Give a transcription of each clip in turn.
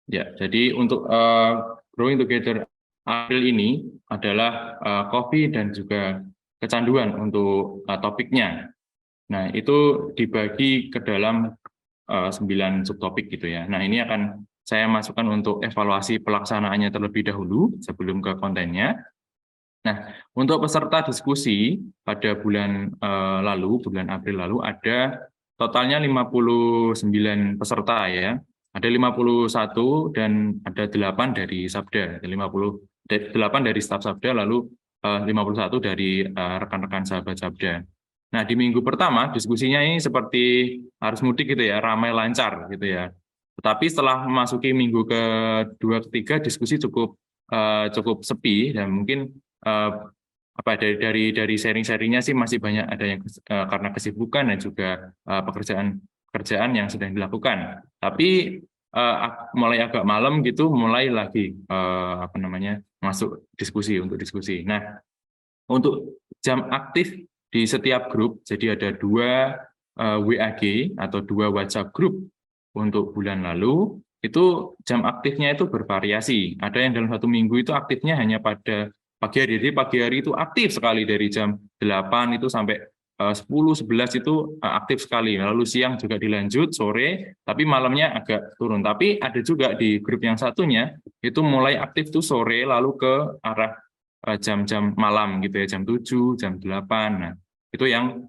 Ya, jadi untuk Growing Together April ini adalah kopi dan juga kecanduan untuk topiknya. Nah, itu dibagi ke dalam 9 subtopik gitu ya. Nah, ini akan saya masukkan untuk evaluasi pelaksanaannya terlebih dahulu sebelum ke kontennya. Nah, untuk peserta diskusi pada bulan bulan April lalu, ada totalnya 59 peserta ya. Ada 51 dan ada 8 dari Sabda, 8 dari staf Sabda, lalu 51 dari rekan-rekan sahabat Sabda. Nah, di minggu pertama diskusinya ini seperti arus mudik gitu ya, ramai lancar gitu ya. Tetapi setelah memasuki minggu kedua, ketiga, diskusi cukup sepi dan mungkin dari sharing-sharingnya sih masih banyak ada yang karena kesibukan dan juga pekerjaan yang sedang dilakukan. Tapi mulai agak malam gitu mulai lagi masuk untuk diskusi. Nah, untuk jam aktif di setiap grup, jadi ada 2 WAG atau 2 WhatsApp grup untuk bulan lalu, itu jam aktifnya itu bervariasi. Ada yang dalam 1 minggu itu aktifnya hanya pada pagi hari. Jadi pagi hari itu aktif sekali dari jam 8 itu sampai 10, 11 itu aktif sekali. Lalu siang juga dilanjut, sore, tapi malamnya agak turun. Tapi ada juga di grup yang satunya, itu mulai aktif tuh sore, lalu ke arah jam-jam malam gitu ya, jam 7, jam 8. Nah, itu yang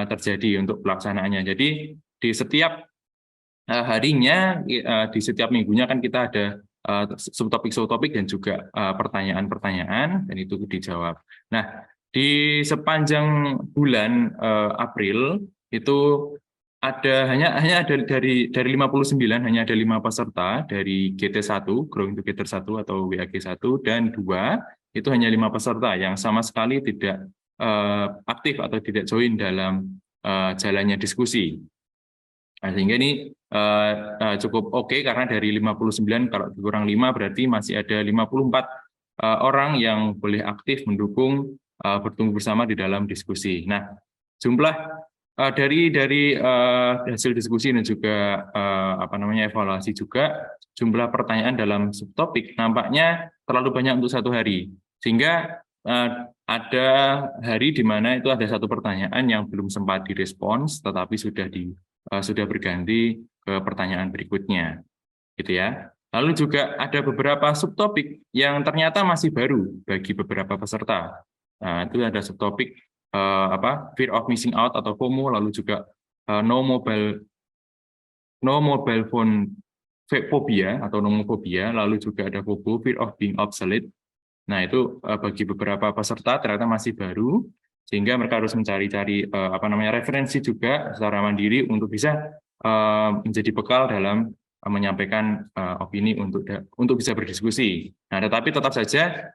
terjadi untuk pelaksanaannya. Jadi di setiap harinya, di setiap minggunya kan kita ada subtopik-subtopik dan juga pertanyaan-pertanyaan, dan itu dijawab. Nah, di sepanjang bulan April itu hanya ada dari 59 hanya ada 5 peserta dari GT1, Growing Together 1 atau WAG1, dan 2 itu hanya 5 peserta yang sama sekali tidak aktif atau tidak join dalam jalannya diskusi. Nah, sehingga ini cukup oke karena dari 59 kalau dikurang 5 berarti masih ada 54 orang yang boleh aktif mendukung bertumbuh bersama di dalam diskusi. Nah, jumlah dari hasil diskusi dan juga evaluasi juga, jumlah pertanyaan dalam subtopik nampaknya terlalu banyak untuk satu hari, sehingga ada hari di mana itu ada satu pertanyaan yang belum sempat direspons tetapi sudah berganti ke pertanyaan berikutnya, gitu ya. Lalu juga ada beberapa subtopik yang ternyata masih baru bagi beberapa peserta. Nah, itu ada subtopik fear of missing out atau FOMO, lalu juga no mobile phone phobia atau nomophobia, lalu juga ada FOBO, fear of being obsolete. Nah, itu bagi beberapa peserta ternyata masih baru, sehingga mereka harus mencari-cari referensi juga secara mandiri untuk bisa menjadi bekal dalam menyampaikan opini untuk bisa berdiskusi. Nah, tetapi tetap saja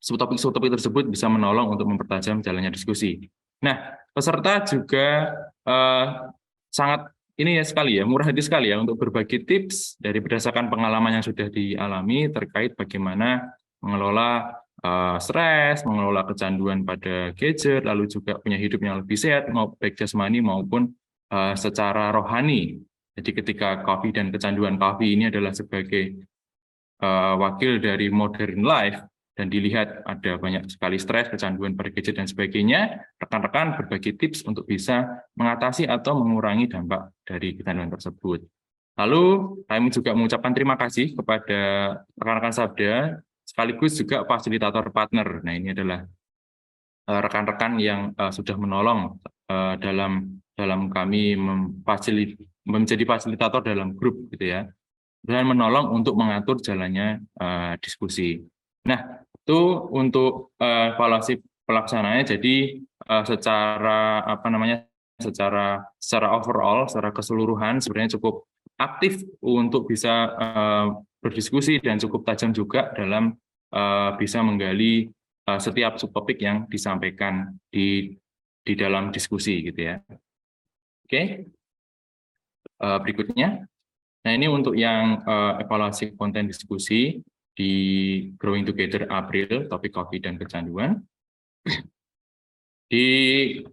subtopik-subtopik tersebut bisa menolong untuk mempertajam jalannya diskusi. Nah, peserta juga sangat ini ya sekali ya, murah hati sekali ya untuk berbagi tips dari berdasarkan pengalaman yang sudah dialami terkait bagaimana mengelola stres, mengelola kecanduan pada gadget, lalu juga punya hidup yang lebih sehat, baik jasmani maupun secara rohani. Jadi ketika kopi dan kecanduan kopi ini adalah sebagai wakil dari modern life, dan dilihat ada banyak sekali stres, kecanduan pada gadget, dan sebagainya, rekan-rekan berbagi tips untuk bisa mengatasi atau mengurangi dampak dari kecanduan tersebut. Lalu, kami juga mengucapkan terima kasih kepada rekan-rekan Sabda, sekaligus juga fasilitator partner. Nah, ini adalah rekan-rekan yang sudah menolong dalam kami menjadi fasilitator dalam grup, gitu ya, dan menolong untuk mengatur jalannya diskusi. Nah, itu untuk evaluasi pelaksanaannya. Jadi secara overall, secara keseluruhan sebenarnya cukup aktif untuk bisa berdiskusi dan cukup tajam juga dalam bisa menggali setiap subtopik yang disampaikan di dalam diskusi, gitu ya. Oke, berikutnya. Nah, ini untuk yang evaluasi konten diskusi di Growing Together April, topik kopi dan kecanduan. Di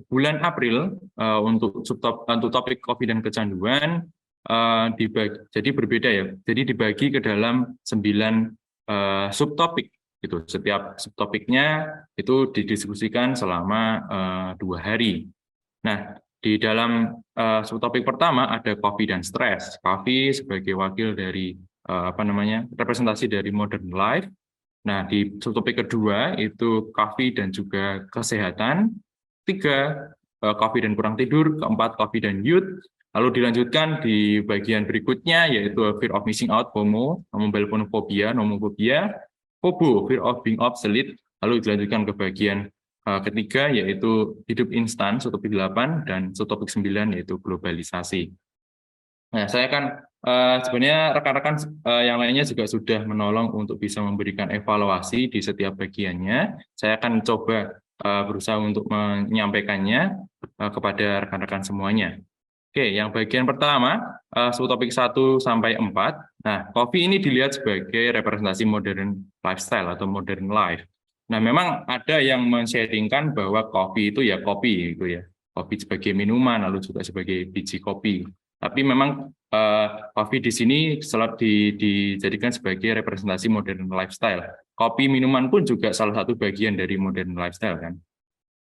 bulan April, untuk topik kopi dan kecanduan, jadi berbeda ya. Jadi dibagi ke dalam 9 subtopik gitu. Setiap subtopiknya itu didiskusikan selama 2 hari. Nah, di dalam subtopik pertama ada coffee dan stres. Coffee sebagai wakil dari representasi dari modern life. Nah, di subtopik kedua itu coffee dan juga kesehatan. 3, coffee dan kurang tidur. 4, coffee dan youth. Lalu dilanjutkan di bagian berikutnya yaitu fear of missing out, FOMO, mobile phone phobia, nomophobia, FOBO, fear of being obsolete. Lalu dilanjutkan ke bagian ketiga yaitu hidup instan, subtopik 8, dan subtopik 9 yaitu globalisasi. Nah, saya kan sebenarnya rekan-rekan yang lainnya juga sudah menolong untuk bisa memberikan evaluasi di setiap bagiannya. Saya akan coba berusaha untuk menyampaikannya kepada rekan-rekan semuanya. Oke, yang bagian pertama, subtopik 1 sampai 4. Nah, coffee ini dilihat sebagai representasi modern lifestyle atau modern life. Nah, memang ada yang men-sharingkan bahwa kopi itu ya kopi gitu ya. Kopi sebagai minuman, lalu juga sebagai biji kopi. Tapi memang kopi di sini dijadikan sebagai representasi modern lifestyle. Kopi minuman pun juga salah satu bagian dari modern lifestyle kan.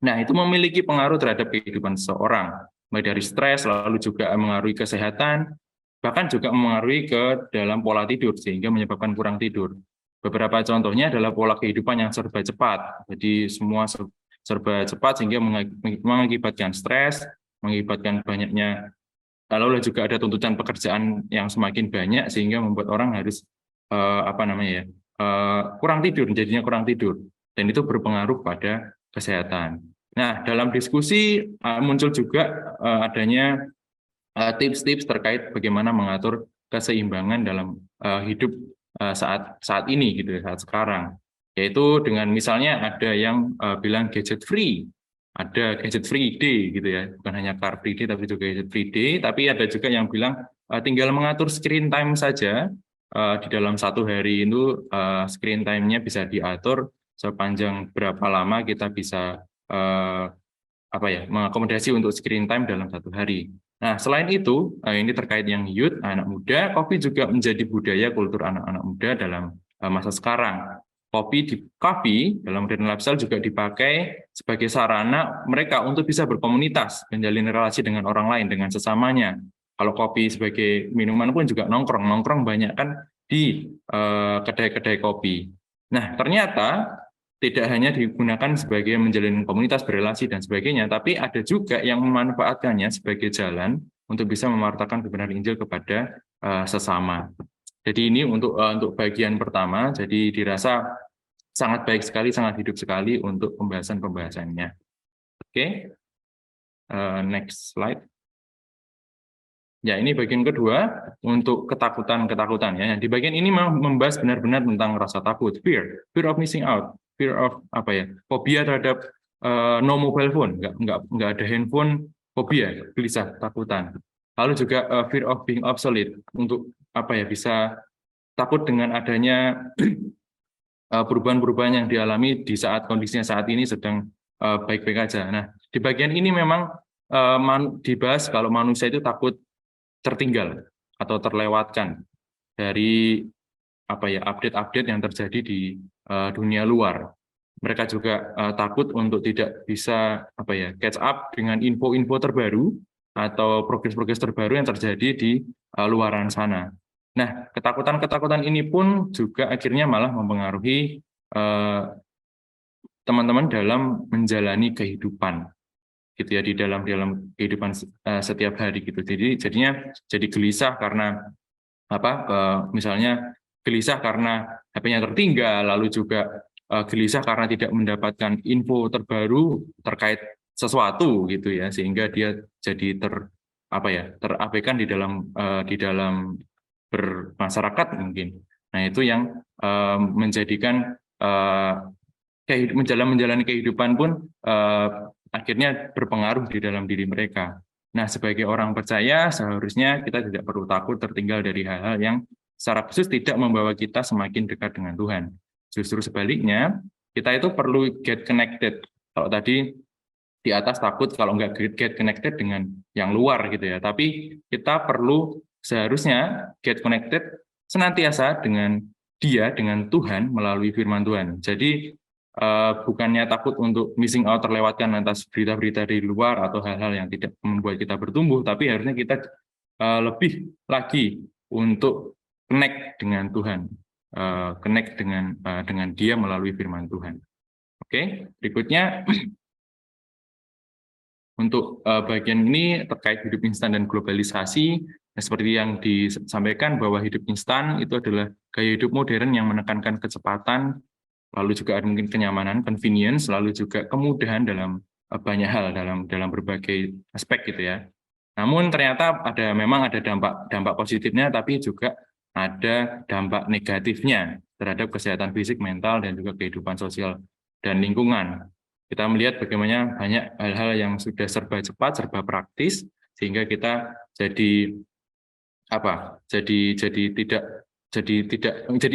Nah, itu memiliki pengaruh terhadap kehidupan seseorang, mulai dari stres, lalu juga mengaruhi kesehatan, bahkan juga mengaruhi ke dalam pola tidur, sehingga menyebabkan kurang tidur. Beberapa contohnya adalah pola kehidupan yang serba cepat, jadi semua serba cepat sehingga mengakibatkan stres, mengakibatkan banyaknya, lalu juga ada tuntutan pekerjaan yang semakin banyak sehingga membuat orang harus kurang tidur, jadinya kurang tidur, dan itu berpengaruh pada kesehatan. Nah, dalam diskusi muncul juga adanya tips-tips terkait bagaimana mengatur keseimbangan dalam hidup saat ini gitu, saat sekarang. Yaitu dengan misalnya ada yang bilang gadget free, ada gadget free day gitu ya, bukan hanya car free day tapi juga gadget free day. Tapi ada juga yang bilang tinggal mengatur screen time saja. Di dalam 1 hari itu screen time-nya bisa diatur sepanjang berapa lama kita bisa mengakomodasi untuk screen time dalam 1 hari. Nah, selain itu, ini terkait yang youth, anak muda, kopi juga menjadi budaya kultur anak-anak muda dalam masa sekarang. Kopi dalam modern lifestyle juga dipakai sebagai sarana mereka untuk bisa berkomunitas, menjalin relasi dengan orang lain, dengan sesamanya. Kalau kopi sebagai minuman pun juga nongkrong banyak kan di kedai-kedai kopi. Nah, ternyata tidak hanya digunakan sebagai menjalin komunitas, berelasi, dan sebagainya, tapi ada juga yang memanfaatkannya sebagai jalan untuk bisa mewartakan kebenaran Injil kepada sesama. Jadi ini untuk bagian pertama, jadi dirasa sangat baik sekali, sangat hidup sekali untuk pembahasan-pembahasannya. Oke, next slide. Ya, ini bagian kedua untuk ketakutan ya. Di bagian ini membahas benar-benar tentang rasa takut, fear of missing out, fear of fobia terhadap no mobile phone, nggak ada handphone, fobia, gelisah, takutan. Lalu juga fear of being obsolete, untuk bisa takut dengan adanya perubahan-perubahan yang dialami di saat kondisinya saat ini sedang baik-baik aja. Nah, di bagian ini memang dibahas kalau manusia itu takut tertinggal atau terlewatkan dari update-update yang terjadi di dunia luar. Mereka juga takut untuk tidak bisa catch up dengan info-info terbaru atau progres-progres terbaru yang terjadi di luaran sana. Nah, ketakutan-ketakutan ini pun juga akhirnya malah mempengaruhi teman-teman dalam menjalani kehidupan gitu ya, di dalam kehidupan setiap hari gitu. Jadinya jadi gelisah karena misalnya gelisah karena HP-nya tertinggal, lalu juga gelisah karena tidak mendapatkan info terbaru terkait sesuatu gitu ya, sehingga dia jadi terabaikan di dalam bermasyarakat mungkin. Nah, itu yang menjadikan menjalani kehidupan pun akhirnya berpengaruh di dalam diri mereka. Nah, sebagai orang percaya, seharusnya kita tidak perlu takut tertinggal dari hal-hal yang secara khusus tidak membawa kita semakin dekat dengan Tuhan. Justru sebaliknya, kita itu perlu get connected. Kalau tadi di atas takut kalau nggak get connected dengan yang luar gitu ya. Tapi kita perlu seharusnya get connected senantiasa dengan dia, dengan Tuhan melalui firman Tuhan. Jadi bukannya takut untuk missing out, terlewatkan atas berita-berita di luar atau hal-hal yang tidak membuat kita bertumbuh, tapi harusnya kita lebih lagi untuk connect dengan Tuhan, connect dengan dia melalui firman Tuhan. Oke, berikutnya untuk bagian ini terkait hidup instan dan globalisasi, seperti yang disampaikan bahwa hidup instan itu adalah gaya hidup modern yang menekankan kecepatan, lalu juga mungkin kenyamanan, convenience, lalu juga kemudahan dalam banyak hal, dalam berbagai aspek gitu ya. Namun ternyata memang ada dampak positifnya, tapi juga ada dampak negatifnya terhadap kesehatan fisik, mental, dan juga kehidupan sosial dan lingkungan. Kita melihat bagaimana banyak hal-hal yang sudah serba cepat, serba praktis, sehingga kita jadi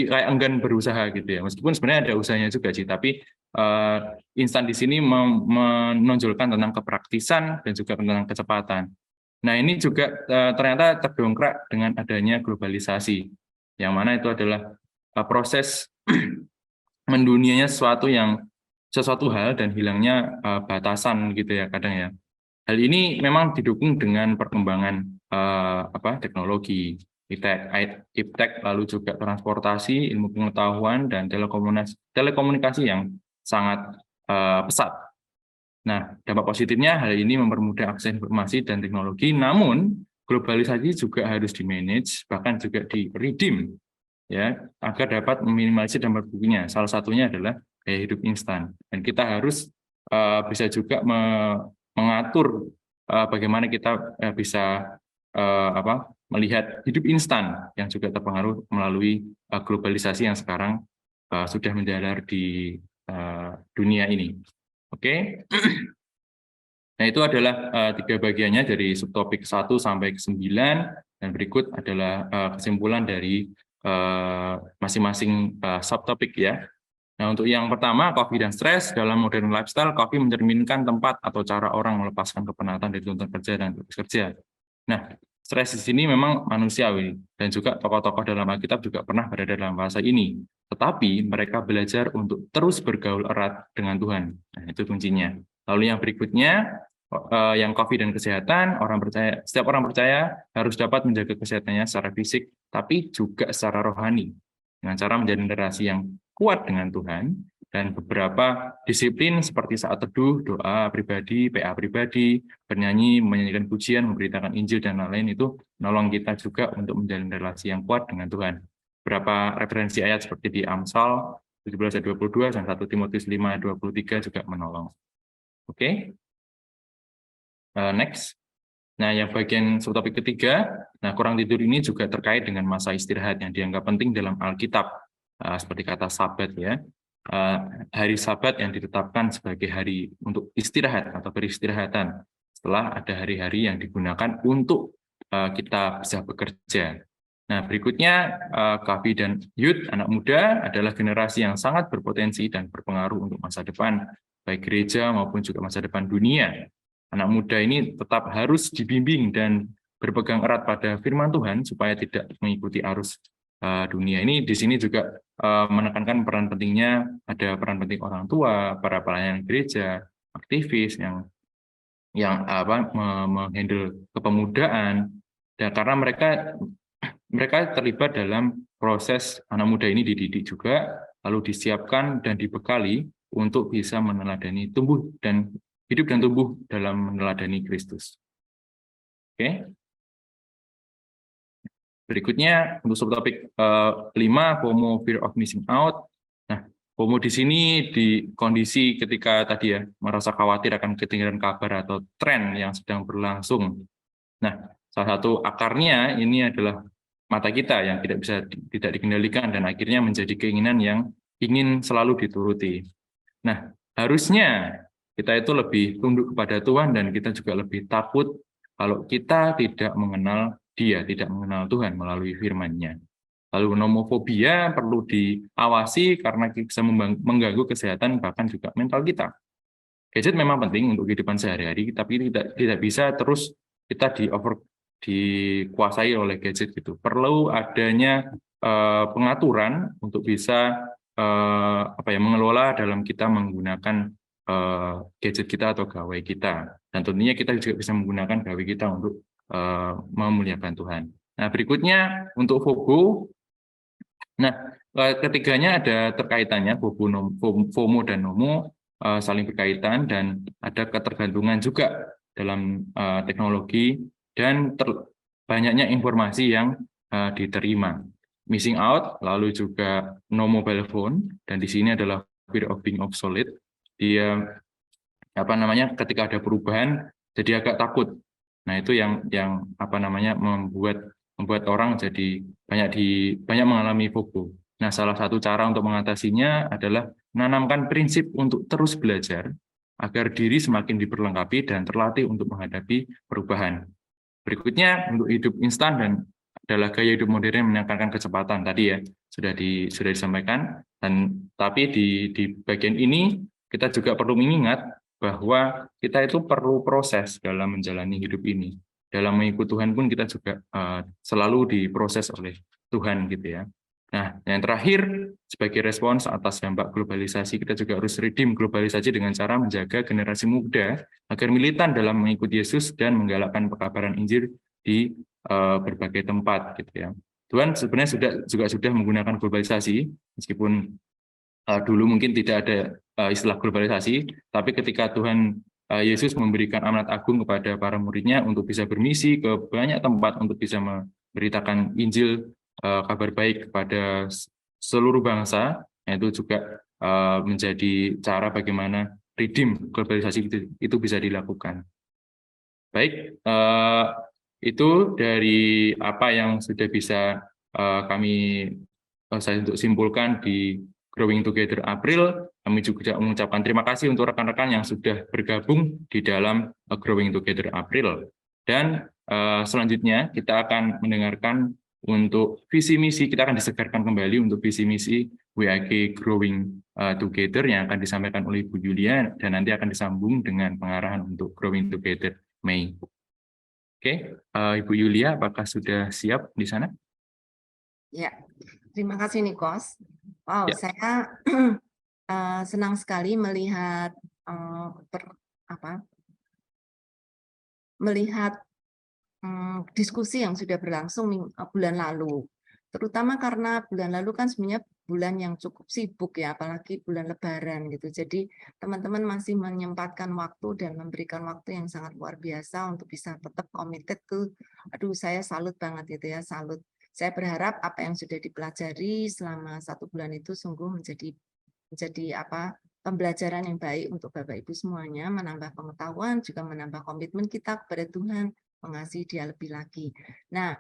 kayak enggan berusaha gitu ya. Meskipun sebenarnya ada usahanya juga sih, tapi instan di sini menonjolkan tentang kepraktisan dan juga tentang kecepatan. Nah, ini juga ternyata terdongkrak dengan adanya globalisasi, yang mana itu adalah proses mendunianya sesuatu hal dan hilangnya batasan gitu ya kadang ya. Hal ini memang didukung dengan perkembangan teknologi, iptek, lalu juga transportasi, ilmu pengetahuan, dan telekomunikasi yang sangat pesat. Nah, dampak positifnya hal ini mempermudah akses informasi dan teknologi, namun globalisasi juga harus di-manage, bahkan juga di-redeem, ya, agar dapat meminimalisir dampak buruknya. Salah satunya adalah gaya hidup instan. Dan kita harus bisa juga mengatur bagaimana kita bisa melihat hidup instan yang juga terpengaruh melalui globalisasi yang sekarang sudah menjalar di dunia ini. Oke. Nah, itu adalah 3 bagiannya dari subtopik 1 sampai ke 9, dan berikut adalah kesimpulan dari masing-masing subtopik ya. Nah, untuk yang pertama, coffee dan stres dalam modern lifestyle, coffee mencerminkan tempat atau cara orang melepaskan kepenatan dari tuntutan kerja dan tugas kerja. Nah, stres di sini memang manusiawi, dan juga tokoh-tokoh dalam Alkitab juga pernah berada dalam fase ini. Tetapi mereka belajar untuk terus bergaul erat dengan Tuhan. Nah, itu kuncinya. Lalu yang berikutnya, yang coffee dan kesehatan, setiap orang percaya harus dapat menjaga kesehatannya secara fisik, tapi juga secara rohani, dengan cara menjadi generasi yang kuat dengan Tuhan, dan beberapa disiplin seperti saat teduh, doa pribadi, PA pribadi, bernyanyi, menyanyikan pujian, memberitakan Injil, dan lain-lain itu menolong kita juga untuk menjalin relasi yang kuat dengan Tuhan. Beberapa referensi ayat seperti di Amsal 17 ayat 22 dan 1 Timotius 5 ayat 23 juga menolong. Oke. Next. Nah, yang bagian subtopik ketiga, nah kurang tidur ini juga terkait dengan masa istirahat yang dianggap penting dalam Alkitab, seperti kata Sabat ya. Hari Sabat yang ditetapkan sebagai hari untuk istirahat atau peristirahatan setelah ada hari-hari yang digunakan untuk kita bisa bekerja. Nah, berikutnya Kavi dan Youth, anak muda, adalah generasi yang sangat berpotensi dan berpengaruh untuk masa depan baik gereja maupun juga masa depan dunia. Anak muda ini tetap harus dibimbing dan berpegang erat pada firman Tuhan supaya tidak mengikuti arus dunia. Ini di sini juga menekankan peran pentingnya, ada peran penting orang tua, para pelayan gereja, aktivis yang menghandle kepemudaan, dan karena mereka terlibat dalam proses anak muda ini dididik juga, lalu disiapkan dan dibekali untuk bisa meneladani hidup dan tumbuh dalam meneladani Kristus. Oke. Berikutnya untuk subtopik 5, FOMO, fear of missing out. Nah, FOMO di sini di kondisi ketika tadi ya merasa khawatir akan ketinggalan kabar atau tren yang sedang berlangsung. Nah, salah satu akarnya ini adalah mata kita yang tidak dikendalikan dan akhirnya menjadi keinginan yang ingin selalu dituruti. Nah, harusnya kita itu lebih tunduk kepada Tuhan, dan kita juga lebih takut kalau kita tidak mengenal Dia, tidak mengenal Tuhan melalui firman-Nya. Lalu nomofobia perlu diawasi karena bisa mengganggu kesehatan bahkan juga mental kita. Gadget memang penting untuk kehidupan sehari-hari, tapi tidak bisa terus kita dikuasai oleh gadget gitu. Perlu adanya pengaturan untuk bisa mengelola dalam kita menggunakan gadget kita atau gawai kita. Dan tentunya kita juga bisa menggunakan gawai kita untuk memuliakan Tuhan. Nah, berikutnya untuk FOBO. Nah, ketiganya ada terkaitannya, FOMO dan NOMO saling berkaitan dan ada ketergantungan juga dalam teknologi dan banyaknya informasi yang diterima. Missing out, lalu juga no mobile phone, dan di sini adalah fear of being obsolete. Dia ketika ada perubahan jadi agak takut. Nah, itu yang membuat orang jadi banyak mengalami FOBO. Nah, salah satu cara untuk mengatasinya adalah menanamkan prinsip untuk terus belajar agar diri semakin diperlengkapi dan terlatih untuk menghadapi perubahan. Berikutnya, untuk hidup instan dan adalah gaya hidup modern yang menekankan kecepatan. Tadi ya sudah disampaikan, tapi di bagian ini kita juga perlu mengingat bahwa kita itu perlu proses dalam menjalani hidup ini. Dalam mengikut Tuhan pun kita juga selalu diproses oleh Tuhan gitu ya. Nah, yang terakhir, sebagai respons atas dampak globalisasi, kita juga harus redeem globalisasi dengan cara menjaga generasi muda agar militan dalam mengikuti Yesus dan menggalakkan pekabaran Injil di berbagai tempat gitu ya. Tuhan sebenarnya sudah menggunakan globalisasi, meskipun dulu mungkin tidak ada istilah globalisasi, tapi ketika Tuhan Yesus memberikan amanat agung kepada para muridnya untuk bisa bermisi ke banyak tempat untuk bisa memberitakan Injil, kabar baik kepada seluruh bangsa, itu juga menjadi cara bagaimana redeem globalisasi itu bisa dilakukan. Baik, itu dari apa yang sudah bisa saya untuk simpulkan di Growing Together April. Kami juga mengucapkan terima kasih untuk rekan-rekan yang sudah bergabung di dalam Growing Together April. Dan selanjutnya kita akan mendengarkan untuk visi misi, kita akan disegarkan kembali untuk visi misi WAG Growing Together yang akan disampaikan oleh Ibu Yulia, dan nanti akan disambung dengan pengarahan untuk Growing Together Mei. Oke, Ibu Yulia, apakah sudah siap di sana? Ya, terima kasih Nikos. Wow, Ya. saya senang sekali melihat diskusi yang sudah berlangsung bulan lalu. Terutama karena bulan lalu kan sebenarnya bulan yang cukup sibuk ya, apalagi bulan Lebaran gitu. Jadi teman-teman masih menyempatkan waktu dan memberikan waktu yang sangat luar biasa untuk bisa tetap committed ke, saya salut banget gitu ya, salut. Saya berharap apa yang sudah dipelajari selama 1 bulan itu sungguh menjadi pembelajaran yang baik untuk Bapak Ibu semuanya, menambah pengetahuan, juga menambah komitmen kita kepada Tuhan, mengasihi Dia lebih lagi. Nah,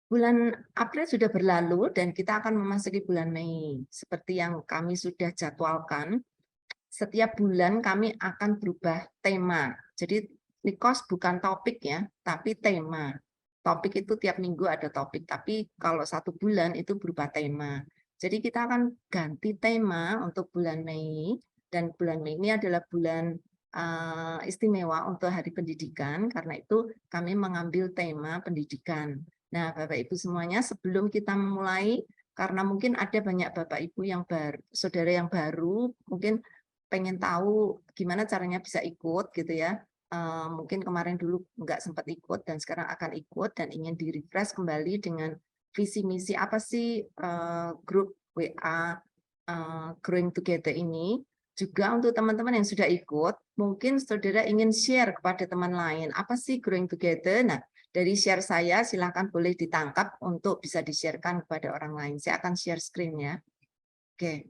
bulan April sudah berlalu dan kita akan memasuki bulan Mei. Seperti yang kami sudah jadwalkan, setiap bulan kami akan berubah tema. Jadi Nikos bukan topik ya, tapi tema. Topik itu tiap minggu ada topik, tapi kalau 1 bulan itu berubah tema. Jadi kita akan ganti tema untuk bulan Mei, dan bulan Mei ini adalah bulan istimewa untuk Hari Pendidikan, karena itu kami mengambil tema pendidikan. Nah, Bapak Ibu semuanya, sebelum kita memulai, karena mungkin ada banyak Bapak Ibu yang saudara yang baru, mungkin pengen tahu gimana caranya bisa ikut gitu ya. Mungkin kemarin dulu nggak sempat ikut dan sekarang akan ikut dan ingin di-refresh kembali dengan visi misi apa sih grup WA Growing Together ini. Juga untuk teman-teman yang sudah ikut, mungkin saudara ingin share kepada teman lain, apa sih Growing Together? Nah, dari share saya, silakan boleh ditangkap untuk bisa di-sharekan kepada orang lain. Saya akan share screen ya. Oke.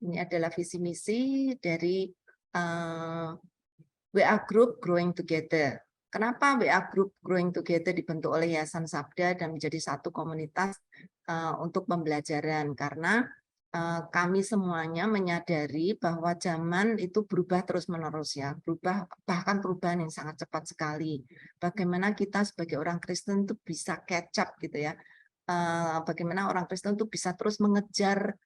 Ini adalah visi misi dari WA Group Growing Together. Kenapa WA Group Growing Together dibentuk oleh Yayasan Sabda dan menjadi satu komunitas untuk pembelajaran? Karena kami semuanya menyadari bahwa zaman itu berubah terus-menerus ya, bahkan perubahan yang sangat cepat sekali. Bagaimana kita sebagai orang Kristen itu bisa catch up gitu ya? Bagaimana orang Kristen itu bisa terus mengejar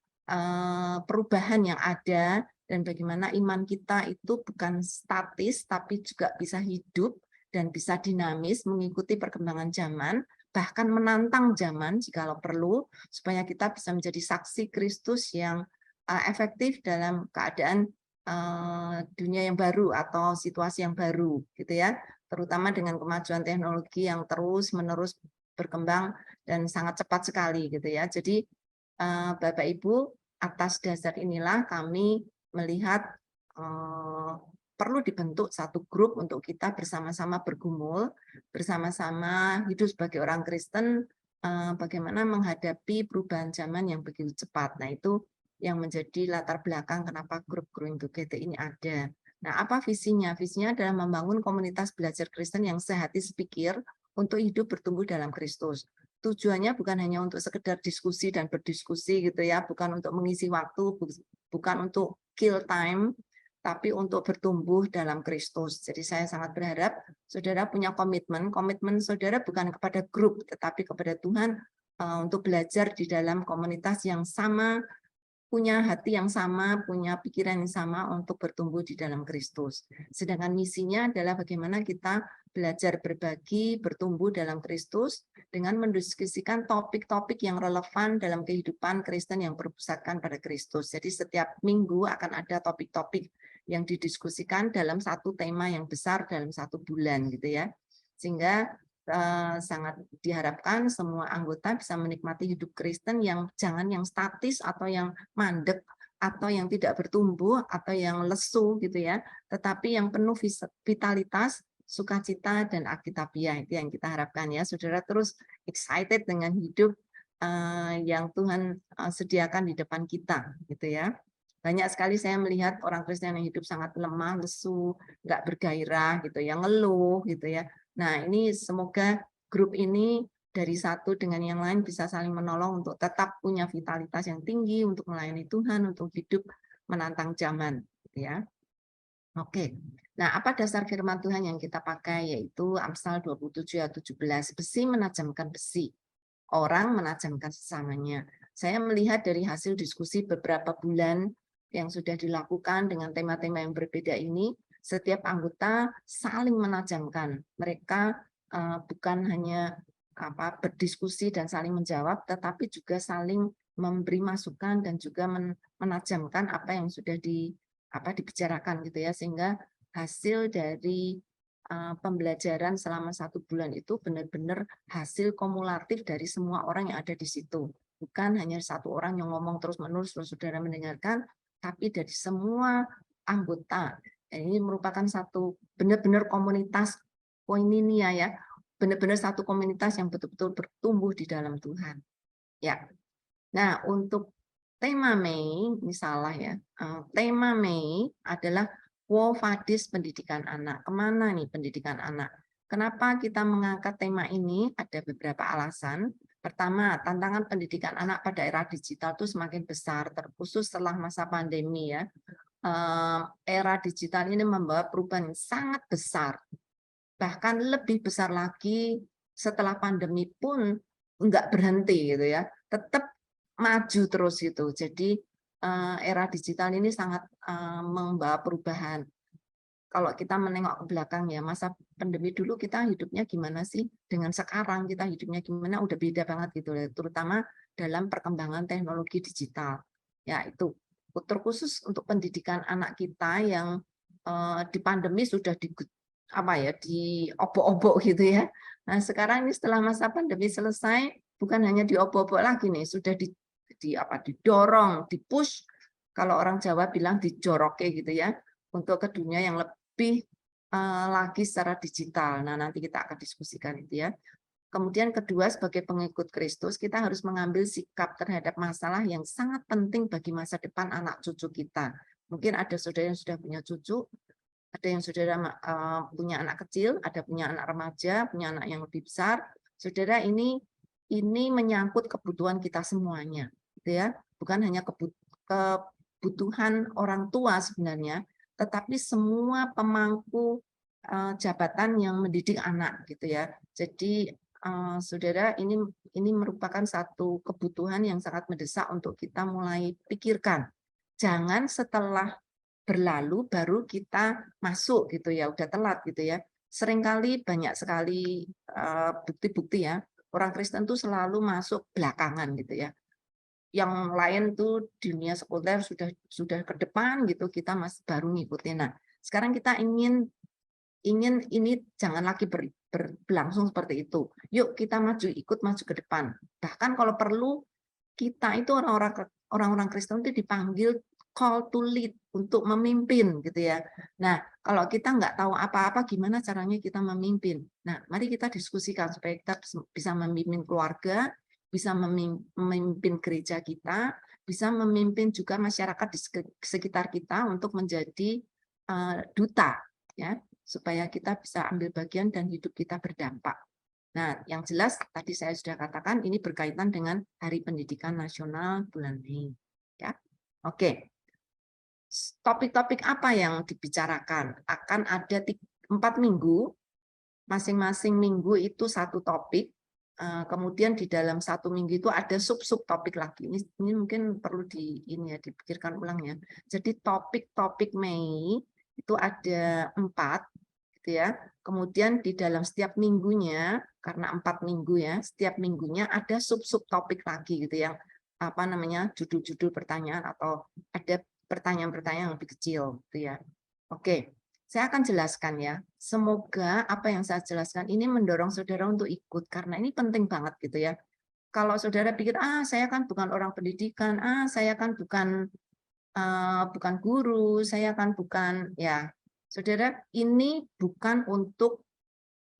perubahan yang ada, dan bagaimana iman kita itu bukan statis tapi juga bisa hidup dan bisa dinamis mengikuti perkembangan zaman, bahkan menantang zaman jikalau perlu, supaya kita bisa menjadi saksi Kristus yang efektif dalam keadaan dunia yang baru atau situasi yang baru, gitu ya. Terutama dengan kemajuan teknologi yang terus-menerus berkembang dan sangat cepat sekali, gitu ya. Jadi Bapak Ibu, atas dasar inilah kami melihat perlu dibentuk satu grup untuk kita bersama-sama bergumul, bersama-sama hidup sebagai orang Kristen, bagaimana menghadapi perubahan zaman yang begitu cepat. Nah, itu yang menjadi latar belakang kenapa grup Growing Together ini ada. Nah, apa visinya? Visinya adalah membangun komunitas belajar Kristen yang sehati sepikir untuk hidup bertumbuh dalam Kristus. Tujuannya bukan hanya untuk sekedar diskusi dan berdiskusi gitu ya, bukan untuk mengisi waktu, bukan untuk kill time, tapi untuk bertumbuh dalam Kristus. Jadi saya sangat berharap saudara punya komitmen. Komitmen saudara bukan kepada grup, tetapi kepada Tuhan untuk belajar di dalam komunitas yang sama, punya hati yang sama, punya pikiran yang sama untuk bertumbuh di dalam Kristus. Sedangkan misinya adalah bagaimana kita belajar berbagi, bertumbuh dalam Kristus dengan mendiskusikan topik-topik yang relevan dalam kehidupan Kristen yang berpusatkan pada Kristus. Jadi setiap minggu akan ada topik-topik yang didiskusikan dalam satu tema yang besar dalam satu bulan gitu ya. Sehingga sangat diharapkan semua anggota bisa menikmati hidup Kristen yang jangan yang statis atau yang mandek atau yang tidak bertumbuh atau yang lesu gitu ya, tetapi yang penuh vitalitas, sukacita dan Alkitabiah. Itu yang kita harapkan ya, saudara terus excited dengan hidup yang Tuhan sediakan di depan kita gitu ya. Banyak sekali saya melihat orang Kristen yang hidup sangat lemah, lesu, nggak bergairah gitu ya, ngeluh gitu ya. Nah, ini semoga grup ini dari satu dengan yang lain bisa saling menolong untuk tetap punya vitalitas yang tinggi untuk melayani Tuhan, untuk hidup menantang zaman, gitu ya. Oke. Nah, apa dasar firman Tuhan yang kita pakai yaitu Amsal 27 ayat 17, besi menajamkan besi, orang menajamkan sesamanya. Saya melihat dari hasil diskusi beberapa bulan yang sudah dilakukan dengan tema-tema yang berbeda ini, setiap anggota saling menajamkan. Mereka bukan hanya berdiskusi dan saling menjawab, tetapi juga saling memberi masukan dan juga menajamkan apa yang sudah dibicarakan gitu ya, sehingga hasil dari pembelajaran selama 1 bulan itu benar-benar hasil kumulatif dari semua orang yang ada di situ. Bukan hanya satu orang yang ngomong terus-menerus terus saudara mendengarkan, tapi dari semua anggota. Ini merupakan satu benar-benar komunitas koinonia ya, benar-benar satu komunitas yang betul-betul bertumbuh di dalam Tuhan. Ya. Nah, untuk tema Mei, misalnya ya, tema Mei adalah Quo Vadis pendidikan anak. Kemana nih pendidikan anak? Kenapa kita mengangkat tema ini? Ada beberapa alasan. Pertama, tantangan pendidikan anak pada era digital itu semakin besar, terkhusus setelah masa pandemi ya. Era digital ini membawa perubahan yang sangat besar. Bahkan lebih besar lagi setelah pandemi pun enggak berhenti gitu ya. Tetap maju terus itu. Jadi era digital ini sangat membawa perubahan. Kalau kita menengok ke belakang ya, masa pandemi dulu kita hidupnya gimana sih? Dengan sekarang kita hidupnya gimana? Udah beda banget gitu, terutama dalam perkembangan teknologi digital. Ya itu terkhusus untuk pendidikan anak kita yang di pandemi sudah diobok-obok gitu ya. Nah sekarang ini setelah masa pandemi selesai, bukan hanya diobok-obok lagi nih, sudah didorong, dipush. Kalau orang Jawa bilang dijoroke gitu ya, untuk ke dunia yang lebih lagi secara digital. Nah, nanti kita akan diskusikan itu ya. Kemudian kedua, sebagai pengikut Kristus, kita harus mengambil sikap terhadap masalah yang sangat penting bagi masa depan anak cucu kita. Mungkin ada saudara yang sudah punya cucu, ada yang saudara punya anak kecil, ada punya anak remaja, punya anak yang lebih besar. Saudara, ini menyangkut kebutuhan kita semuanya, gitu ya. Bukan hanya kebutuhan orang tua sebenarnya, tetapi semua pemangku jabatan yang mendidik anak gitu ya. Jadi saudara, ini merupakan satu kebutuhan yang sangat mendesak untuk kita mulai pikirkan. Jangan setelah berlalu baru kita masuk gitu ya, udah telat gitu ya. seringkali banyak sekali bukti-bukti ya, orang Kristen tuh selalu masuk belakangan gitu ya. Yang lain tuh dunia sekuler sudah ke depan gitu, kita masih baru ngikutin. Nah, sekarang kita ingin ini jangan lagi berlangsung seperti itu. Yuk kita ikut maju ke depan. Bahkan kalau perlu kita itu orang-orang Kristen itu dipanggil call to lead, untuk memimpin gitu ya. Nah, kalau kita nggak tahu apa-apa, gimana caranya kita memimpin? Nah, mari kita diskusikan supaya kita bisa memimpin keluarga, bisa memimpin gereja kita, bisa memimpin juga masyarakat di sekitar kita untuk menjadi duta, ya, supaya kita bisa ambil bagian dan hidup kita berdampak. Nah, yang jelas tadi saya sudah katakan ini berkaitan dengan Hari Pendidikan Nasional bulan Mei. Ya, oke. Topik-topik apa yang dibicarakan? Akan ada 4 minggu, masing-masing minggu itu satu topik. Kemudian di dalam satu minggu itu ada sub-sub topik lagi. Ini mungkin perlu dipikirkan ulang ya. Jadi topik-topik Mei itu ada 4. Gitu ya. Kemudian di dalam setiap minggunya, karena 4 minggu ya, setiap minggunya ada sub-sub topik lagi gitu yang apa namanya judul-judul pertanyaan atau ada pertanyaan-pertanyaan yang lebih kecil gitu ya. Oke, saya akan jelaskan ya. Semoga apa yang saya jelaskan ini mendorong saudara untuk ikut karena ini penting banget gitu ya. Kalau saudara pikir saya kan bukan orang pendidikan, saya kan bukan guru, saya kan bukan ya. Saudara, ini bukan untuk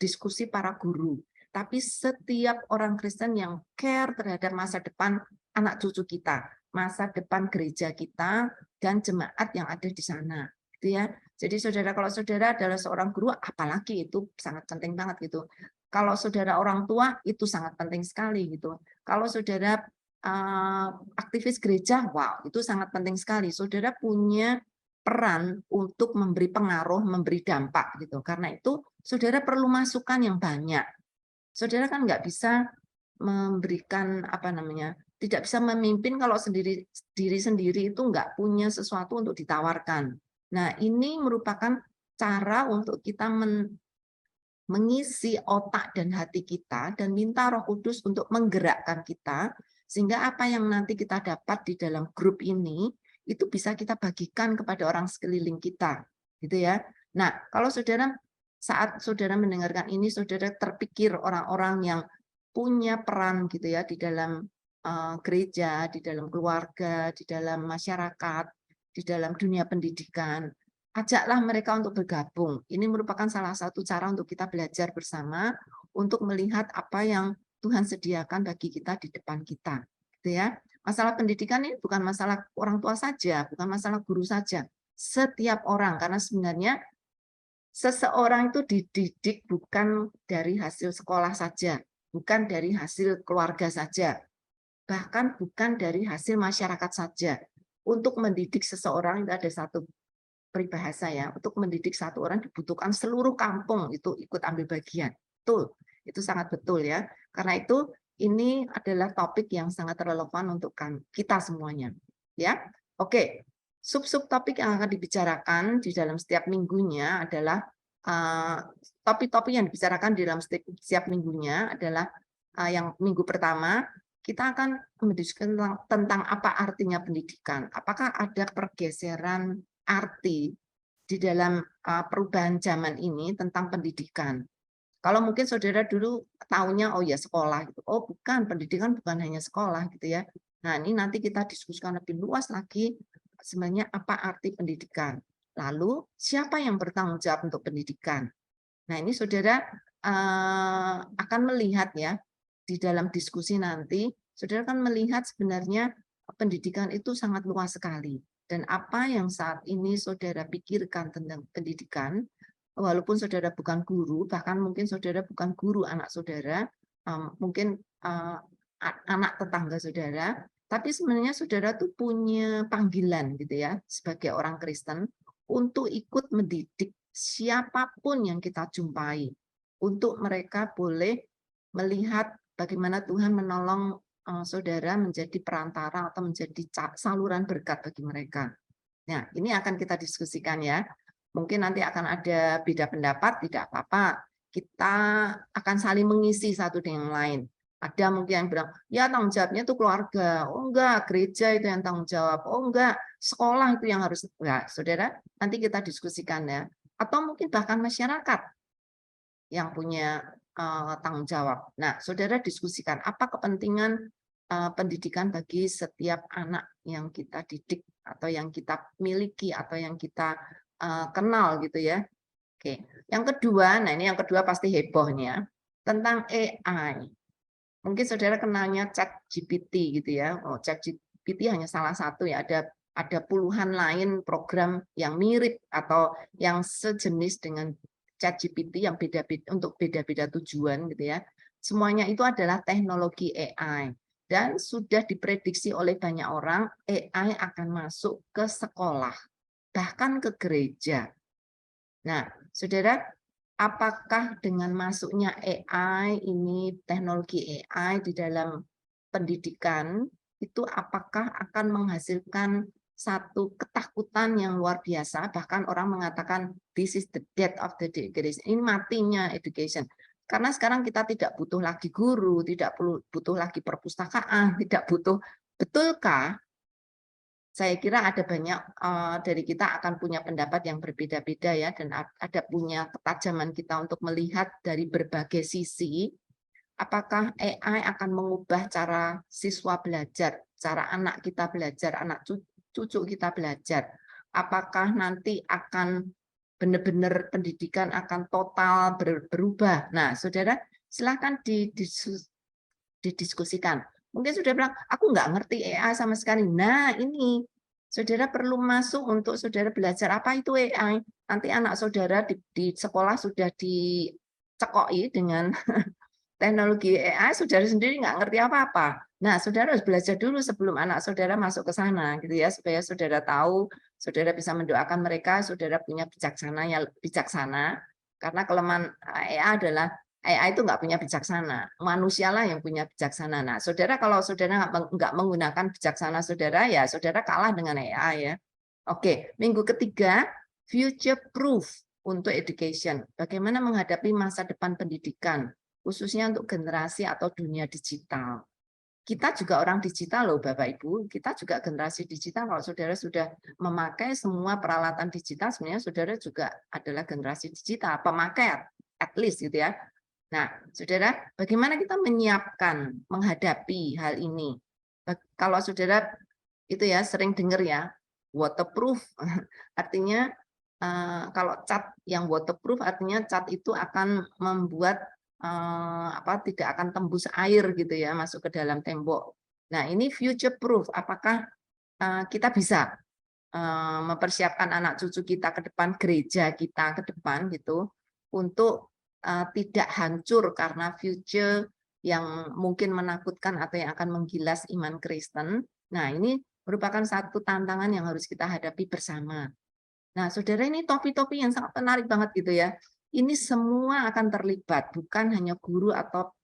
diskusi para guru, tapi setiap orang Kristen yang care terhadap masa depan anak cucu kita, masa depan gereja kita, dan jemaat yang ada di sana. Gitu ya. Jadi saudara, kalau saudara adalah seorang guru, apalagi itu sangat penting banget gitu. Kalau saudara orang tua, itu sangat penting sekali gitu. Kalau saudara aktivis gereja, wow, itu sangat penting sekali. Saudara punya peran untuk memberi pengaruh, memberi dampak gitu. Karena itu saudara perlu masukan yang banyak. Saudara kan nggak bisa memberikan apa namanya, tidak bisa memimpin kalau diri sendiri itu nggak punya sesuatu untuk ditawarkan. Nah, ini merupakan cara untuk kita mengisi otak dan hati kita dan minta Roh Kudus untuk menggerakkan kita sehingga apa yang nanti kita dapat di dalam grup ini itu bisa kita bagikan kepada orang sekeliling kita, gitu ya. Nah, kalau saat saudara mendengarkan ini, saudara terpikir orang-orang yang punya peran gitu ya di dalam gereja, di dalam keluarga, di dalam masyarakat, di dalam dunia pendidikan, ajaklah mereka untuk bergabung. Ini merupakan salah satu cara untuk kita belajar bersama untuk melihat apa yang Tuhan sediakan bagi kita di depan kita, gitu ya. Masalah pendidikan ini bukan masalah orang tua saja, bukan masalah guru saja. Setiap orang, karena sebenarnya seseorang itu dididik bukan dari hasil sekolah saja, bukan dari hasil keluarga saja, bahkan bukan dari hasil masyarakat saja. Untuk mendidik seseorang itu ada satu peribahasa ya, untuk mendidik satu orang dibutuhkan seluruh kampung itu ikut ambil bagian. Betul, itu sangat betul ya. Karena itu ini adalah topik yang sangat relevan untuk kita semuanya. Ya, oke. Sub-sub topik yang akan dibicarakan di dalam setiap minggunya adalah topik-topik yang dibicarakan di dalam setiap minggunya adalah yang minggu pertama kita akan mendiskusikan tentang apa artinya pendidikan. Apakah ada pergeseran arti di dalam perubahan zaman ini tentang pendidikan? Kalau mungkin saudara dulu tahunya oh ya sekolah gitu. Oh bukan, pendidikan bukan hanya sekolah gitu ya. Nah, ini nanti kita diskusikan lebih luas lagi sebenarnya apa arti pendidikan. Lalu siapa yang bertanggung jawab untuk pendidikan? Nah, ini saudara akan melihat ya di dalam diskusi nanti, saudara akan melihat sebenarnya pendidikan itu sangat luas sekali. Dan apa yang saat ini saudara pikirkan tentang pendidikan, walaupun saudara bukan guru, bahkan mungkin saudara bukan guru anak saudara, mungkin anak tetangga saudara, tapi sebenarnya saudara tuh punya panggilan gitu ya sebagai orang Kristen untuk ikut mendidik siapapun yang kita jumpai, untuk mereka boleh melihat bagaimana Tuhan menolong saudara menjadi perantara atau menjadi saluran berkat bagi mereka. Nah, ini akan kita diskusikan ya. Mungkin nanti akan ada beda pendapat, tidak apa-apa. Kita akan saling mengisi satu dengan yang lain. Ada mungkin yang bilang, ya tanggung jawabnya itu keluarga. Oh enggak, gereja itu yang tanggung jawab. Oh enggak, sekolah itu yang harus. Nah, saudara, nanti kita diskusikan ya. Atau mungkin bahkan masyarakat yang punya tanggung jawab. Nah, saudara diskusikan apa kepentingan pendidikan bagi setiap anak yang kita didik atau yang kita miliki atau yang kita kenal gitu ya. Oke, yang kedua, nah ini yang kedua pasti hebohnya tentang AI. Mungkin saudara kenalnya ChatGPT gitu ya. Oh, ChatGPT hanya salah satu ya. Ada puluhan lain program yang mirip atau yang sejenis dengan ChatGPT yang beda-beda untuk beda-beda tujuan gitu ya. Semuanya itu adalah teknologi AI dan sudah diprediksi oleh banyak orang AI akan masuk ke sekolah, bahkan ke gereja. Nah, saudara, apakah dengan masuknya AI ini, teknologi AI di dalam pendidikan, itu apakah akan menghasilkan satu ketakutan yang luar biasa, bahkan orang mengatakan this is the death of the education, ini matinya education. Karena sekarang kita tidak butuh lagi guru, tidak butuh lagi perpustakaan, tidak butuh, betulkah? Saya kira ada banyak dari kita akan punya pendapat yang berbeda-beda ya, dan ada punya ketajaman kita untuk melihat dari berbagai sisi, apakah AI akan mengubah cara siswa belajar, cara anak kita belajar, anak cucu kita belajar. Apakah nanti akan benar-benar pendidikan akan total berubah. Nah, saudara, silakan didiskusikan. Mungkin sudah bilang, aku nggak ngerti AI sama sekali. Nah, ini saudara perlu masuk untuk saudara belajar apa itu AI. Nanti anak saudara di sekolah sudah dicekoi dengan teknologi AI, saudara sendiri nggak ngerti apa-apa. Nah, saudara harus belajar dulu sebelum anak saudara masuk ke sana, gitu ya, supaya saudara tahu, saudara bisa mendoakan mereka, saudara punya bijaksana, karena kelemahan AI adalah AI itu nggak punya bijaksana, manusialah yang punya bijaksana. Nah, saudara kalau saudara nggak menggunakan bijaksana saudara, ya saudara kalah dengan AI ya. Oke, minggu ketiga, future proof untuk education. Bagaimana menghadapi masa depan pendidikan, khususnya untuk generasi atau dunia digital. Kita juga orang digital loh Bapak Ibu, kita juga generasi digital. Kalau saudara sudah memakai semua peralatan digital, sebenarnya saudara juga adalah generasi digital, pemakai at least gitu ya. Nah, saudara, bagaimana kita menyiapkan menghadapi hal ini? Kalau saudara itu ya sering dengar ya, waterproof, artinya kalau cat yang waterproof artinya cat itu akan membuat tidak akan tembus air gitu ya masuk ke dalam tembok. Nah, ini future proof. Apakah kita bisa mempersiapkan anak cucu kita ke depan, gereja kita ke depan gitu untuk tidak hancur karena future yang mungkin menakutkan atau yang akan menggilas iman Kristen. Nah, ini merupakan satu tantangan yang harus kita hadapi bersama. Nah, saudara, ini topi-topi yang sangat menarik banget gitu ya. Ini semua akan terlibat, bukan hanya guru atau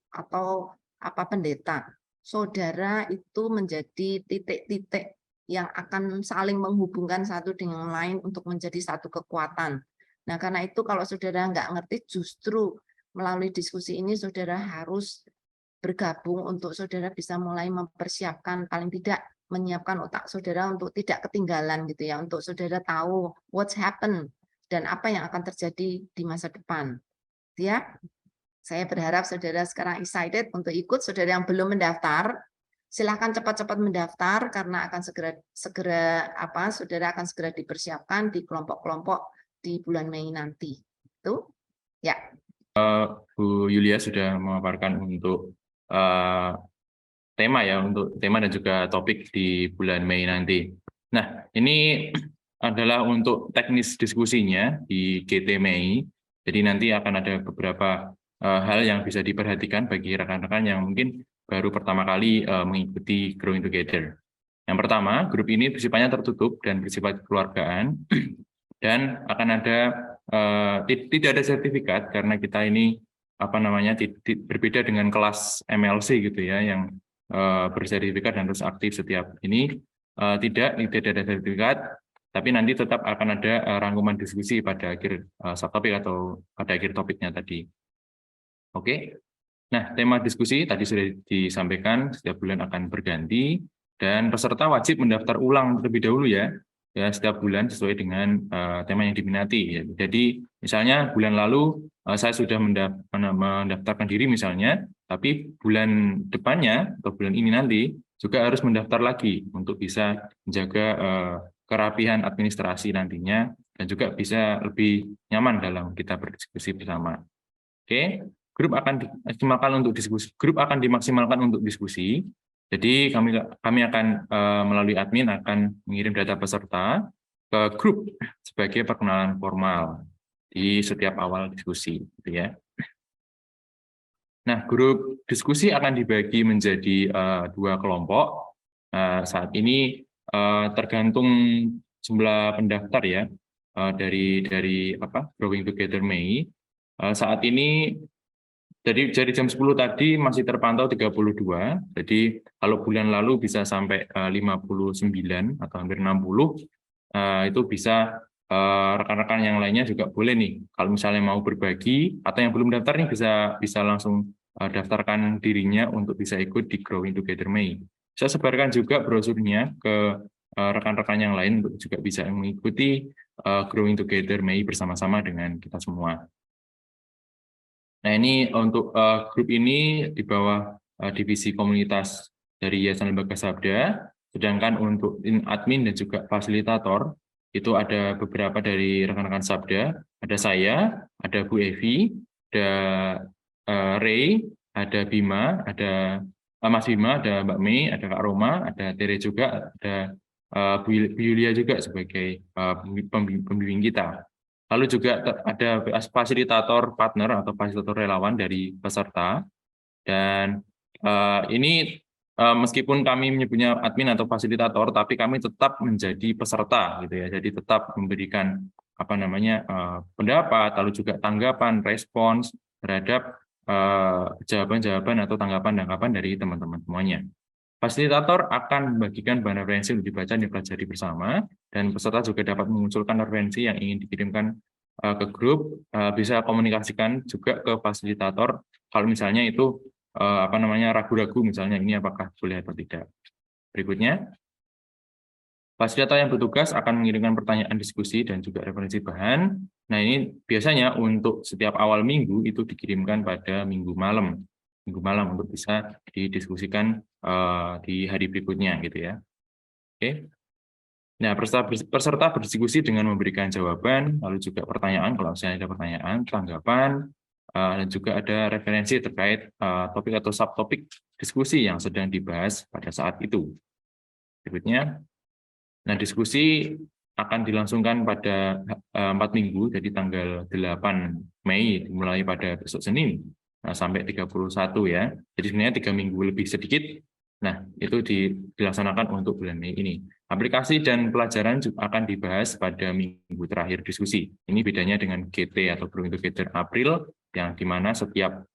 apa pendeta. Saudara itu menjadi titik-titik yang akan saling menghubungkan satu dengan lain untuk menjadi satu kekuatan. Nah, karena itu kalau saudara nggak ngerti, justru melalui diskusi ini saudara harus bergabung untuk saudara bisa mulai mempersiapkan, paling tidak menyiapkan otak saudara untuk tidak ketinggalan gitu ya, untuk saudara tahu what's happen dan apa yang akan terjadi di masa depan. Ya, saya berharap saudara sekarang excited untuk ikut. Saudara yang belum mendaftar, silahkan cepat-cepat mendaftar karena akan segera saudara akan segera dipersiapkan di kelompok-kelompok di bulan Mei nanti. Itu ya. Bu Yulia sudah memaparkan untuk tema ya, untuk tema dan juga topik di bulan Mei nanti. Nah, ini adalah untuk teknis diskusinya di GT Mei. Jadi nanti akan ada beberapa hal yang bisa diperhatikan bagi rekan-rekan yang mungkin baru pertama kali mengikuti Growing Together. Yang pertama, grup ini bersifatnya tertutup dan bersifat kekeluargaan, dan akan ada tidak ada sertifikat karena kita ini berbeda dengan kelas MLC gitu ya, yang bersertifikat dan harus aktif setiap ini. Tidak ada sertifikat, Tapi nanti tetap akan ada rangkuman diskusi pada akhir subtopik atau pada akhir topiknya tadi. Oke. Nah, tema diskusi tadi sudah disampaikan, setiap bulan akan berganti, dan peserta wajib mendaftar ulang terlebih dahulu ya setiap bulan sesuai dengan tema yang diminati. Ya. Jadi, misalnya bulan lalu saya sudah mendaftarkan diri misalnya, tapi bulan depannya atau bulan ini nanti juga harus mendaftar lagi untuk bisa menjaga kerapihan administrasi nantinya dan juga bisa lebih nyaman dalam kita berdiskusi bersama. Oke. Grup akan dimaksimalkan untuk diskusi. Jadi kami akan melalui admin akan mengirim data peserta ke grup sebagai perkenalan formal di setiap awal diskusi, gitu ya. Nah, grup diskusi akan dibagi menjadi 2 kelompok. Saat ini tergantung jumlah pendaftar ya dari Growing Together May. Saat ini dari jam 10 tadi masih terpantau 32, jadi kalau bulan lalu bisa sampai 59 atau hampir 60, itu bisa rekan-rekan yang lainnya juga boleh nih, kalau misalnya mau berbagi, atau yang belum daftar nih bisa langsung daftarkan dirinya untuk bisa ikut di Growing Together May. Saya sebarkan juga brosurnya ke rekan-rekan yang lain untuk juga bisa mengikuti Growing Together May bersama-sama dengan kita semua. Nah, ini untuk grup ini di bawah divisi komunitas dari Yayasan Lembaga Sabda, sedangkan untuk admin dan juga fasilitator, itu ada beberapa dari rekan-rekan Sabda, ada saya, ada Bu Evi, ada Ray, ada Bima, ada Mas Bima, ada Mbak Mei, ada Kak Roma, ada Tere juga, ada Bu Yulia juga sebagai pembimbing kita. Lalu juga ada fasilitator partner atau fasilitator relawan dari peserta. Dan ini meskipun kami menyebutnya admin atau fasilitator, tapi kami tetap menjadi peserta, gitu ya. Jadi tetap memberikan pendapat, lalu juga tanggapan, respons terhadap jawaban-jawaban atau tanggapan-tanggapan dari teman-teman semuanya. Fasilitator akan membagikan bahan referensi untuk dibaca dan dipelajari bersama, dan peserta juga dapat mengusulkan referensi yang ingin dikirimkan ke grup, bisa komunikasikan juga ke fasilitator kalau misalnya itu ragu-ragu misalnya ini apakah boleh atau tidak. Berikutnya, fasilitator yang bertugas akan mengirimkan pertanyaan diskusi dan juga referensi bahan. Nah, ini biasanya untuk setiap awal minggu itu dikirimkan pada minggu malam untuk bisa didiskusikan di hari berikutnya, gitu ya. Oke. Nah, peserta berdiskusi dengan memberikan jawaban, lalu juga pertanyaan kalau misalnya ada pertanyaan, tanggapan, dan juga ada referensi terkait topik atau subtopik diskusi yang sedang dibahas pada saat itu. Berikutnya, nah diskusi akan dilangsungkan pada 4 minggu, jadi tanggal 8 Mei dimulai pada besok Senin sampai 31 ya. Jadi sebenarnya 3 minggu lebih sedikit. Nah, itu dilaksanakan untuk bulan Mei ini. Aplikasi dan pelajaran juga akan dibahas pada minggu terakhir diskusi. Ini bedanya dengan GT atau Growing Together April, yang di mana setiap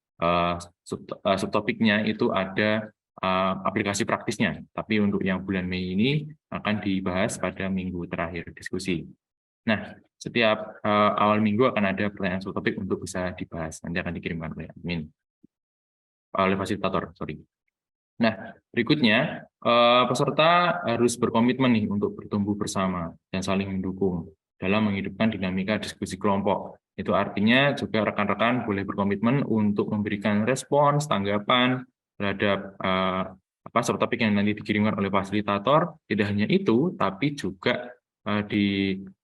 subtopiknya itu ada aplikasi praktisnya. Tapi untuk yang bulan Mei ini akan dibahas pada minggu terakhir diskusi. Nah, setiap awal minggu akan ada pertanyaan subtopik untuk bisa dibahas. Nanti akan dikirimkan oleh admin, oleh fasilitator, sorry. Nah, berikutnya, peserta harus berkomitmen nih untuk bertumbuh bersama dan saling mendukung dalam menghidupkan dinamika diskusi kelompok. Itu artinya juga rekan-rekan boleh berkomitmen untuk memberikan respons, tanggapan terhadap subtopik yang nanti dikirimkan oleh fasilitator. Tidak hanya itu, tapi juga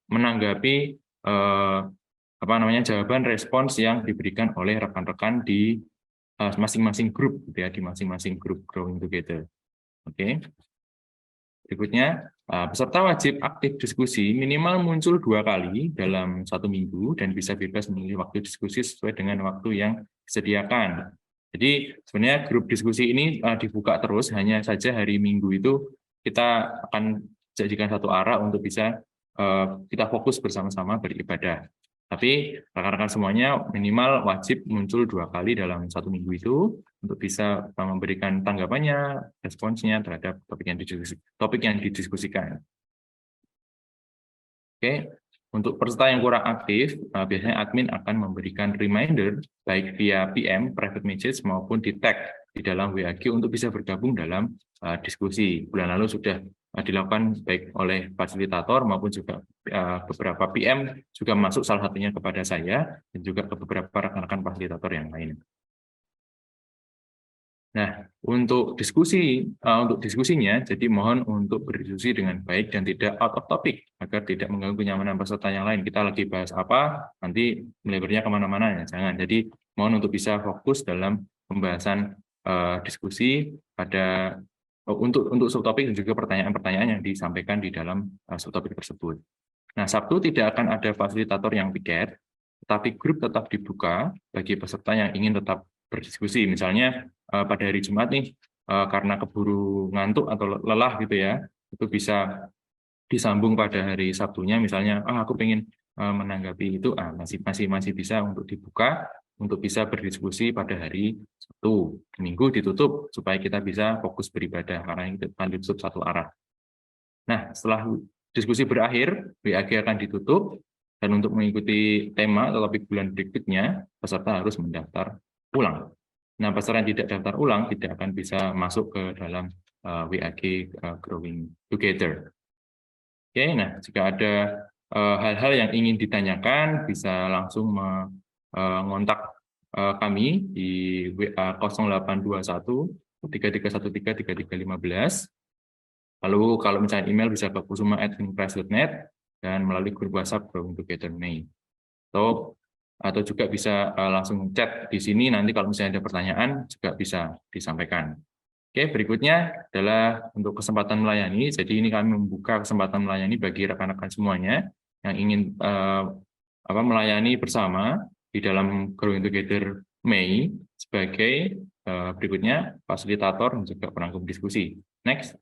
menanggapi jawaban respons yang diberikan oleh rekan-rekan di masing-masing grup, gitu ya, di masing-masing grup Growing Together. Oke. Berikutnya, peserta wajib aktif diskusi minimal muncul 2 kali dalam 1 minggu dan bisa bebas memilih waktu diskusi sesuai dengan waktu yang disediakan. Jadi sebenarnya grup diskusi ini dibuka terus, hanya saja hari Minggu itu kita akan jadikan satu arah untuk bisa kita fokus bersama-sama beribadah. Tapi rekan-rekan semuanya minimal wajib muncul 2 kali dalam 1 minggu itu untuk bisa memberikan tanggapannya, responsnya terhadap topik yang didiskusikan. Oke, untuk peserta yang kurang aktif, biasanya admin akan memberikan reminder baik via PM, private message, maupun di tag di dalam WAG untuk bisa bergabung dalam diskusi. Bulan lalu sudah dilakukan baik oleh fasilitator maupun juga beberapa PM juga masuk salah satunya kepada saya dan juga ke beberapa rekan-rekan fasilitator yang lain. Nah, untuk diskusinya, jadi mohon untuk berdiskusi dengan baik dan tidak out of topic, agar tidak mengganggu kenyamanan peserta yang lain. Kita lagi bahas apa, nanti melebarnya kemana-mana, ya jangan. Jadi, mohon untuk bisa fokus dalam pembahasan diskusi pada untuk subtopik dan juga pertanyaan-pertanyaan yang disampaikan di dalam subtopik tersebut. Nah, Sabtu tidak akan ada fasilitator yang piket, tetapi grup tetap dibuka bagi peserta yang ingin tetap berdiskusi. Misalnya pada hari Jumat nih, karena keburu ngantuk atau lelah gitu ya, itu bisa disambung pada hari Sabtunya. Misalnya, aku pengen menanggapi itu, masih bisa untuk dibuka untuk bisa berdiskusi pada hari Sabtu. Minggu ditutup supaya kita bisa fokus beribadah karena itu akan ditutup satu arah. Nah, setelah diskusi berakhir, WAG akan ditutup, dan untuk mengikuti tema atau topik bulan berikutnya, peserta harus mendaftar ulang. Nah, peserta yang tidak daftar ulang tidak akan bisa masuk ke dalam WAG Growing Together. Oke, nah jika ada hal-hal yang ingin ditanyakan, bisa langsung mengontak kami di WA 0821 3313 3315. Lalu kalau misalnya email bisa ke kusuma@inpress.net dan melalui grup WhatsApp Growing Together May. Atau juga bisa langsung chat di sini, nanti kalau misalnya ada pertanyaan juga bisa disampaikan. Oke, berikutnya adalah untuk kesempatan melayani. Jadi ini kami membuka kesempatan melayani bagi rekan-rekan semuanya yang ingin melayani bersama di dalam Growing Together May sebagai berikutnya fasilitator dan juga perangkum diskusi. Next.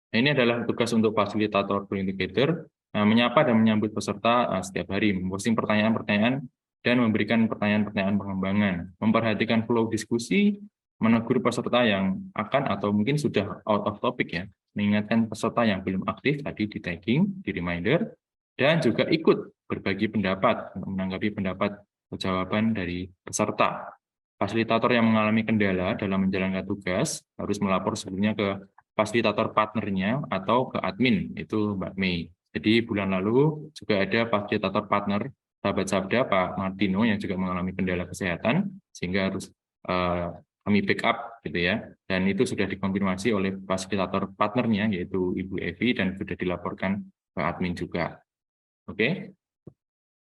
Nah, ini adalah tugas untuk fasilitator Growing Together, menyapa dan menyambut peserta setiap hari, memposting pertanyaan-pertanyaan dan memberikan pertanyaan-pertanyaan pengembangan, memperhatikan flow diskusi, menegur peserta yang akan atau mungkin sudah out of topic ya, mengingatkan peserta yang belum aktif tadi di tagging, di reminder, dan juga ikut berbagi pendapat, menanggapi pendapat jawaban dari peserta. Fasilitator yang mengalami kendala dalam menjalankan tugas harus melapor sebelumnya ke fasilitator partnernya atau ke admin, itu Mbak Mei. Jadi bulan lalu juga ada fasilitator partner sahabat Sabda Pak Martino yang juga mengalami kendala kesehatan sehingga harus kami backup gitu ya, dan itu sudah dikonfirmasi oleh fasilitator partnernya yaitu Ibu Evi dan sudah dilaporkan ke admin juga. Oke.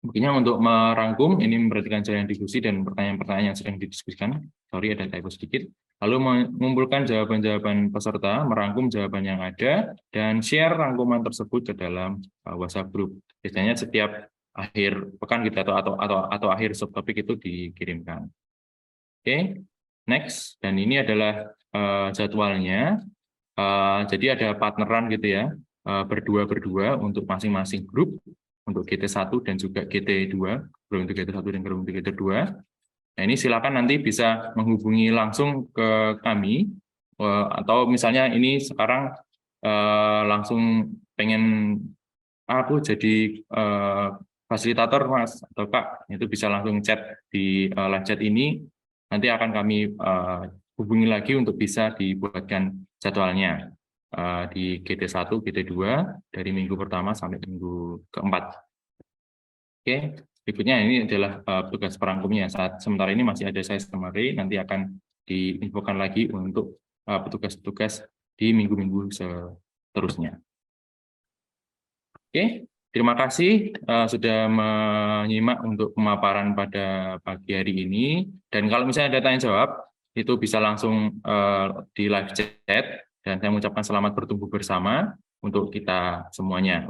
Mungkinnya untuk merangkum, ini memperhatikan jalan diskusi dan pertanyaan-pertanyaan yang sedang didiskusikan. Sorry, ada typo sedikit. Lalu mengumpulkan jawaban-jawaban peserta, merangkum jawaban yang ada, dan share rangkuman tersebut ke dalam WhatsApp group. Biasanya setiap akhir pekan gitu atau akhir subtopik itu dikirimkan. Oke, next. Dan ini adalah jadwalnya. Jadi ada partneran gitu ya, berdua-berdua untuk masing-masing grup, untuk GT1 dan juga GT2, Growing Together 1 dan Growing Together 2. Nah, ini silakan nanti bisa menghubungi langsung ke kami, atau misalnya ini sekarang langsung pengen aku jadi fasilitator Mas atau Kak, itu bisa langsung chat di live chat ini, nanti akan kami hubungi lagi untuk bisa dibuatkan jadwalnya di GT1, GT2 dari minggu pertama sampai minggu keempat. Oke, berikutnya ini adalah tugas perangkumnya. Sementara ini masih ada saya summary, nanti akan diinfokan lagi untuk petugas-petugas di minggu-minggu seterusnya. Oke, terima kasih sudah menyimak untuk pemaparan pada pagi hari ini. Dan kalau misalnya ada tanya jawab, itu bisa langsung di live chat. Dan saya mengucapkan selamat bertumbuh bersama untuk kita semuanya.